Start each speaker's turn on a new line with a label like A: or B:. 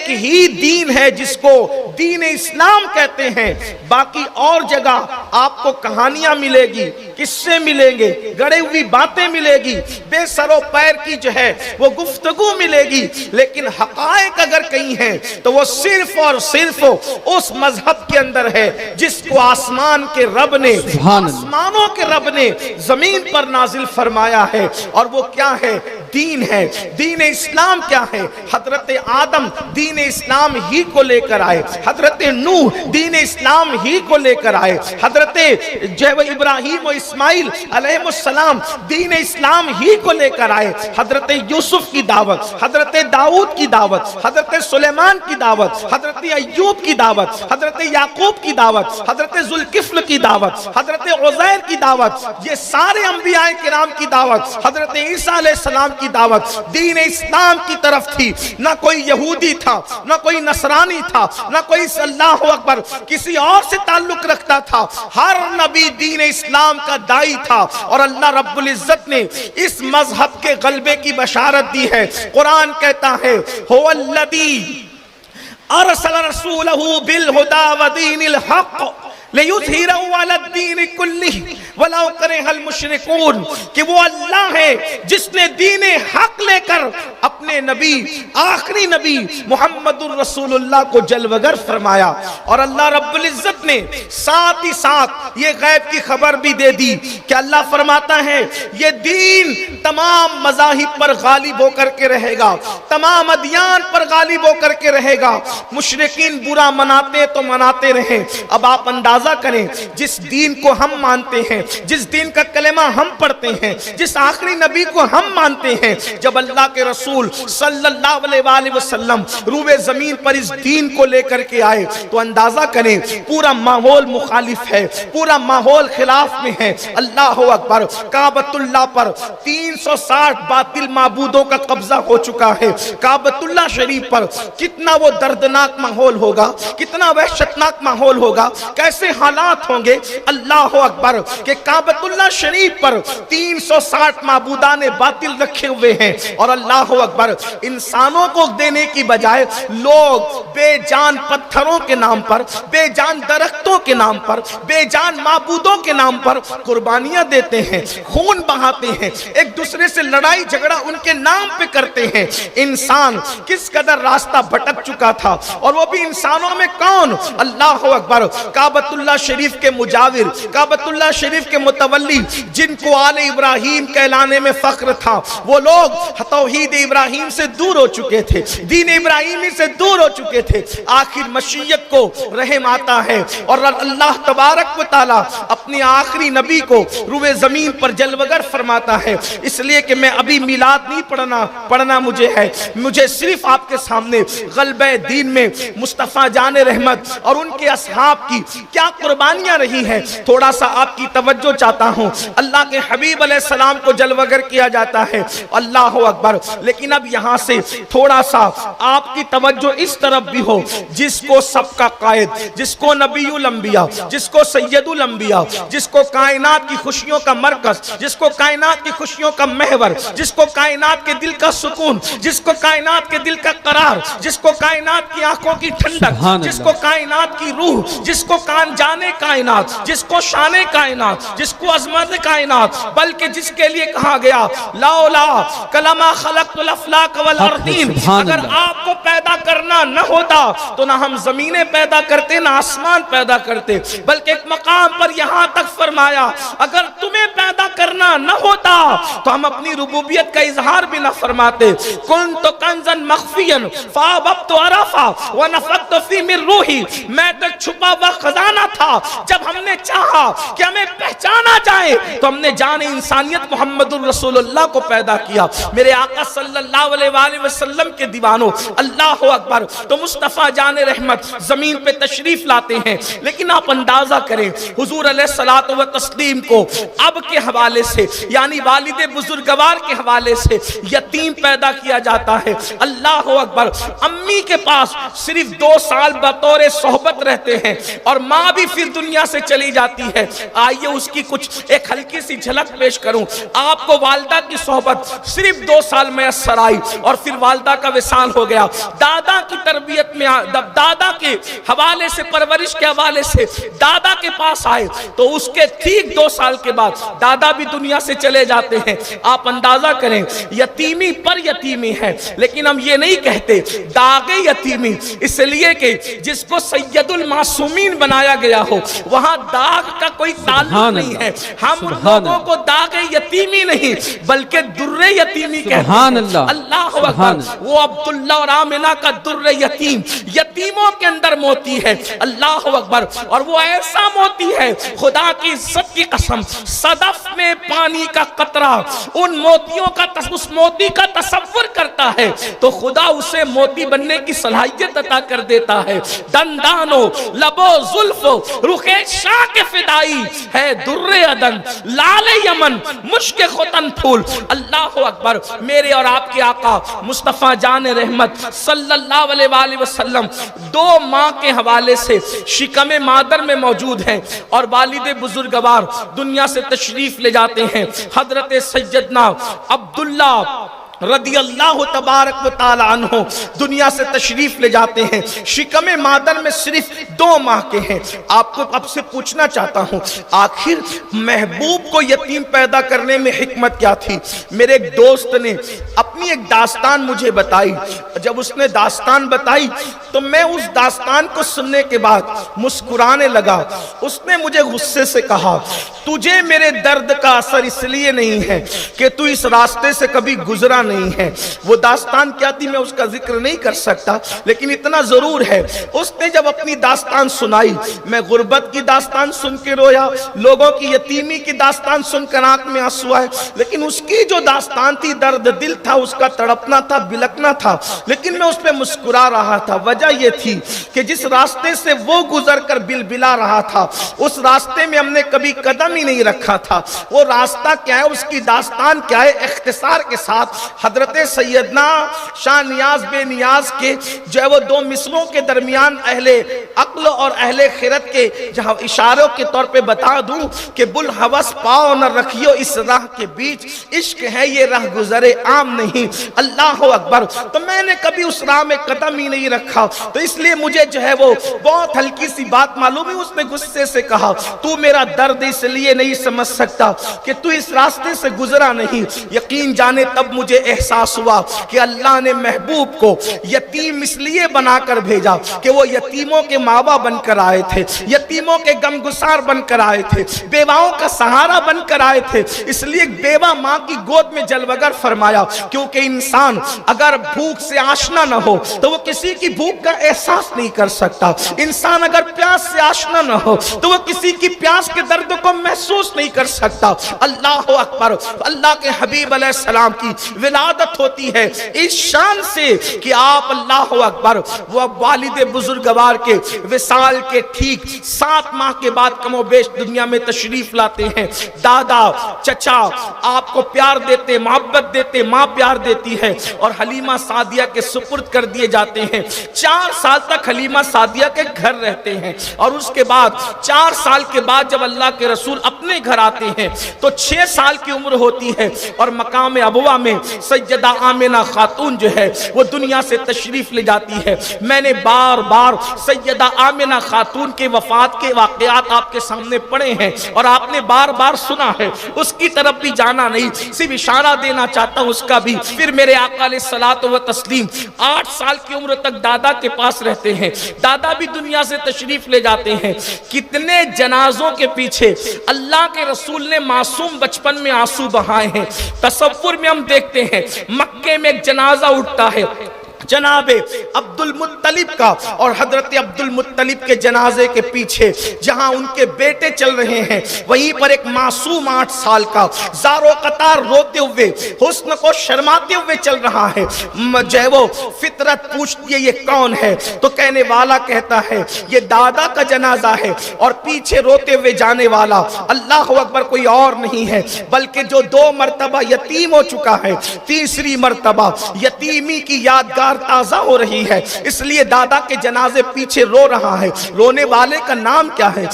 A: ایک ہی دین ہے جس کو دین اسلام کہتے ہیں. باقی اور جگہ آپ کو کہانیاں ملے گی, قصے ملیں گے, گڑے ہوئی باتیں ملے گی, بے سر و پیر کی جو ہے وہ گفتگو ملے گی, لیکن حقائق اگر کہیں ہیں تو وہ صرف اور صرف اس مذہب کے اندر ہے جس کو آسمان کے رب نے, آسمانوں کے رب نے زمین پر نازل فرمایا ہے. اور وہ کیا ہے؟ دین ہے. دین اسلام کیا ہے؟ حضرت آدم دین اسلام ہی کو لے کر آئے, حضرت نوح دین اسلام ہی کو لے کر آئے, حضرت ابراہیم و اسماعیل علیہ السلام دین اسلام ہی کو لے کر آئے, حضرت یوسف کی دعوت, حضرت داؤد کی دعوت, حضرت سلیمان کی دعوت, حضرت ایوب کی دعوت, حضرت یعقوب کی دعوت, حضرت ذوالکفل کی دعوت, حضرت عزیر کی دعوت, یہ سارے انبیاء کرام کی دعوت, حضرت عیسیٰ علیہ السلام کی دعوت دین اسلام کی طرف تھی. نہ کوئی یہودی تھا, نہ کوئی نصرانی تھا, نہ کوئی اللہ اکبر کسی اور سے تعلق رکھتا تھا. ہر نبی دین اسلام کا دائی تھا, اور اللہ رب العزت نے اس مذہب کے غلبے کی بشارت دی ہے. قرآن کہتا ہے هو الذی ارسل رسولہ بالہدی ودین الحق لِيُظْهِرَهُ عَلَى الدِّينِ كُلِّهِ وَلَوْ كَرِهَ الْمُشْرِكُونَ, کہ وہ اللہ ہے جس نے دین حق لے کر اپنے نبی, آخری نبی محمد الرسول اللہ کو جلوگر فرمایا. اور اللہ رب العزت نے ساتھ ہی ساتھ یہ غیب کی خبر بھی دے دی کہ اللہ فرماتا ہے یہ دین تمام مذاہب پر غالب ہو کر کے رہے گا, تمام ادیان پر غالب ہو کر کے رہے گا. مشرکین برا مناتے تو مناتے رہیں. اب آپ اندازہ کریں, جس دین کو ہم مانتے ہیں, جس دین کا کلمہ ہم پڑھتے ہیں, جس آخری نبی کو ہم مانتے ہیں, جب اللہ کے رسول صلی اللہ علیہ وآلہ وسلم روئے زمین پر اس دین کو لے کر کے آئے, تو اندازہ کریں پورا ماحول مخالف ہے, پورا ماحول خلاف میں ہے. اللہ اکبر, کعبۃ اللہ پر 360 باطل معبودوں کا قبضہ ہو چکا ہے. کعبۃ اللہ شریف پر کتنا وہ دردناک ماحول ہوگا, کتنا وحشتناک ماحول ہوگا, کیسے حالات ہوں گے. اللہ اکبر کہ کعبۃ اللہ شریف پر 360 معبودان باطل رکھے ہوئے ہیں, اور اللہ اکبر انسانوں کو دینے کی بجائے لوگ بے جان پتھروں کے نام پر, بے جان درختوں کے نام پر, بے جان معبودوں کے نام پر قربانیاں دیتے ہیں, خون بہاتے ہیں, ایک دوسرے سے لڑائی جھگڑا ان کے نام پہ کرتے ہیں. انسان کس قدر راستہ بھٹک چکا تھا, اور وہ بھی انسانوں میں کون؟ اللہ اکبر. کعبۃ اللہ شریف کے مجاور, کعبۃ اللہ شریف کے متولی, جن کو آل ابراہیم کہلانے میں فخر تھا, وہ لوگ توحید ابراہیم سے دور ہو چکے تھے, دین ابراہیمی سے دور ہو چکے تھے. آخر مشیت کو رحم آتا ہے, اور اللہ تبارک و تعالی اپنی آخری نبی کو روئے زمین پر جلوگر فرماتا ہے. اس لیے کہ میں ابھی میلاد نہیں پڑھنا مجھے ہے, مجھے صرف آپ کے سامنے غلبہ دین میں مصطفیٰ جان رحمت اور ان کے اصحاب کی کیا قربانیاں رہی ہیں تھوڑا سا آپ کی توجہ چاہتا ہوں. اللہ کے حبیب علیہ السلام کو جلوگر کیا جاتا ہے, اللہ اکبر. لیکن اب یہاں سے تھوڑا سا آپ کی توجہ اس طرف بھی ہو, جس کو سب کا قائد, جس کو نبی الانبیاء, جس کو سید الانبیاء, جس کو کائنات کی خوشیوں کا مرکز, جس کو کائنات کی خوشیوں کا محور, جس کو کائنات کے دل کا سکون, جس کو کائنات کے دل کا قرار, جس کو کائنات کی آنکھوں کی ٹھنڈک, جس کو کائنات کی روح, جس کو کان جانے کائنات, جس کو شان کائنات, جس کو عظمت کائنات, بلکہ جس کے لیے کہا گیا لولا کلمہ خلقت الافلاک والارضین, اگر آپ کو پیدا کرنا نہ ہوتا تو نہ ہم زمینیں پیدا کرتے نہ آسمان پیدا کرتے. بلکہ ایک مقام پر یہاں تک فرمایا اگر تمہیں پیدا کرنا نہ ہوتا تو ہم اپنی ربوبیت کا اظہار بھی نہ فرماتے. کنت کنزا مخفیا فاحببت عرفا ونفخت فی من روحی, میں تو ایک چھپا ہوا خزانہ تھا, جب ہم نے چاہا کہ ہمیں پہچانا جائے تو ہم نے جان انسانیت محمد الرسول اللہ کو پیدا کیا. میرے آقا صلی اللہ علیہ وآلہ وسلم کے دیوانوں, اللہ اکبر. تو مصطفیٰ جان رحمت زمین پہ تشریف لاتے ہیں, لیکن آپ اندازہ کریں حضور علیہ الصلوۃ والتسلیم کو اب کے حوالے سے یعنی والد بزرگوار کے حوالے سے یتیم پیدا کیا جاتا ہے. اللہ اکبر. امی کے پاس صرف 2 سال بطور صحبت رہتے ہیں, اور ماں بھی پھر دنیا سے چلی جاتی ہے. آئیے اس کی کچھ ایک ہلکی سی جھلک پیش کروں. آپ کو والدہ کی صحبت صرف 2 سال میسر آئی, اور پھر والدہ کا وصال ہو گیا. دادا کی تربیت میں دادا کے حوالے سے، پرورش کے حوالے سے دادا کے پاس آئے تو اس کے ٹھیک 2 سال کے بعد دادا بھی دنیا سے چلے جاتے ہیں۔ آپ اندازہ کریں، یتیمی پر یتیمی ہے، لیکن ہم یہ نہیں کہتے داغ یتیمی، اس لیے کہ جس کو سید المعصومین بنایا گیا ہو وہاں داغ کا کوئی تعلق نہیں ہے۔ ہم لوگوں کو داغ یتیمی نہیں بلکہ در یتیمی کہتے ہیں۔ اللہ اکبر، وہ عبداللہ اور آمنہ کا در یتیم، یتیموں کے اندر موتی ہے۔ اللہ اکبر، اور وہ ایسا موتی ہے، خدا کی عزت کی قسم، صدف میں پانی کا قطرہ ان موتیوں کا اس موتی کا تصور کرتا ہے تو خدا اسے موتی بننے کی صلاحیت عطا کر دیتا ہے۔ دندانو لبو زلفو رخ شاہ کے فدائی ہے در عدن لال یمن مشک ختن پھول۔ اللہ اکبر، میرے اور آپ کے آقا مصطفیٰ جان رحمت صلی اللہ علیہ وآلہ وسلم 2 ماں کے حوالے سے شکم مادر میں موجود ہیں اور والد بزرگوار دنیا سے تشریف لے جاتے ہیں۔ حضرت سیدنا عبداللہ رضی اللہ تبارک و تعالی عنہ دنیا سے تشریف لے جاتے ہیں، شکم مادر میں صرف 2 ماہ کے ہیں۔ آپ کو اب سے پوچھنا چاہتا ہوں، آخر محبوب کو یتیم پیدا کرنے میں حکمت کیا تھی؟ میرے ایک دوست نے اپنی ایک داستان مجھے بتائی، جب اس نے داستان بتائی تو میں اس داستان کو سننے کے بعد مسکرانے لگا۔ اس نے مجھے غصے سے کہا، تجھے میرے درد کا اثر اس لیے نہیں ہے کہ تو اس راستے سے کبھی گزرا نہیں ہے۔ وہ داستان کیا تھی میں اس کا ذکر نہیں کر سکتا، لیکن اتنا ضرور ہے اس نے جب اپنی داستان سنائی، میں غربت کی داستان سن کے رویا، لوگوں کی یتیمی کی داستان سن کر آنکھ میں آنسو آئے، لیکن اس کی جو داستان تھی درد دل تھا، اس کا تڑپنا تھا، بلکنا تھا، لیکن میں اس پہ مسکرا رہا تھا۔ وجہ یہ تھی کہ جس راستے سے وہ گزر کر بلبلا رہا تھا اس راستے میں ہم نے کبھی قدم ہی نہیں رکھا تھا۔ وہ راستہ کیا ہے، اس کی داستان کیا ہے، اختصار کے ساتھ حضرت سیدنا شاہ نیاز بے نیاز کے جو ہے وہ 2 مصروں کے درمیان اہل عقل اور اہل خرد کے جہاں اشاروں کے طور پہ بتا دوں کہ بلحوث پاؤ نہ رکھیو اس راہ کے بیچ، عشق ہے یہ راہ گزرے عام نہیں۔ اللہ اکبر، تو میں نے کبھی اس راہ میں قدم ہی نہیں رکھا، تو اس لیے مجھے جو ہے وہ بہت ہلکی سی بات معلوم ہے۔ اس نے غصے سے کہا، تو میرا درد اس لیے نہیں سمجھ سکتا کہ تو اس راستے سے گزرا نہیں۔ یقین جانے تب مجھے احساس ہوا کہ اللہ نے محبوب کو یتیم اس لیے بنا کر بھیجا کہ وہ یتیموں کے ماوا بن کر آئے تھے، یتیموں کے غمگسار بن کر آئے تھے، بیواؤں کا سہارا بن کر آئے تھے۔ اس لیے بیوہ ماں کی گود میں جلوگر فرمایا، کیونکہ انسان اگر بھوک سے آشنا نہ ہو تو وہ کسی کی بھوک کا احساس نہیں کر سکتا، انسان اگر پیاس سے آشنا نہ ہو تو وہ کسی کی پیاس کے درد کو محسوس نہیں کر سکتا۔ اللہ اکبر، اللہ کے حبیب علیہ السلام کی ولادت ہوتی ہے اس شان سے کہ آپ اللہ اکبر وہ والد بزرگوار کے وصال کے ٹھیک 7 ماہ کے بعد کم و بیش دنیا میں تشریف لاتے ہیں۔ دادا چچا آپ کو پیار دیتے، محبت دیتے، ماں پیار دیتی ہے اور حلیمہ سعدیہ کے سپرد کر دیے جاتے ہیں۔ 4 سال تک حلیمہ سعدیہ کے گھر رہتے ہیں اور اس کے بعد 4 سال کے بعد جب اللہ کے رسول اپنے گھر آتے ہیں تو 6 سال کی عمر ہوتی ہے اور مقام ابوا میں سیدہ آمنہ خاتون جو ہے وہ دنیا سے تشریف لے جاتی ہے۔ میں نے بار بار سیدہ آمنہ خاتون کے وفات کے واقعات آپ کے سامنے پڑھے ہیں اور آپ نے بار بار سنا ہے، اس کی طرف بھی جانا نہیں، صرف اشارہ دینا چاہتا ہوں اس کا بھی۔ پھر میرے آقا علیہ الصلوۃ والتسلیم 8 سال کی عمر تک دادا کے پاس رہتے ہیں، دادا بھی دنیا سے تشریف لے جاتے ہیں۔ کتنے جنازوں کے پیچھے اللہ کے رسول نے معصوم بچپن میں آنسو بہائے ہیں۔ تصور میں ہم دیکھتے ہیں مکے میں ایک جنازہ اٹھتا ہے جناب عبد المطلب کا، اور حضرت عبد المطلب کے جنازے کے پیچھے جہاں ان کے بیٹے چل رہے ہیں وہیں پر ایک معصوم 8 سال کا زارو قطار روتے ہوئے حسن کو شرماتے ہوئے چل رہا ہے۔ جو ہے وہ فطرت پوچھتی ہے یہ کون ہے، تو کہنے والا کہتا ہے یہ دادا کا جنازہ ہے، اور پیچھے روتے ہوئے جانے والا اللہ اکبر کوئی اور نہیں ہے بلکہ جو 2 مرتبہ یتیم ہو چکا ہے، تیسری مرتبہ یتیمی کی یادگار تازہ ہو رہی ہے، اس لیے دادا کے جنازے پیچھے رو رہا ہے۔ رونے والے کا نام کیا ہے؟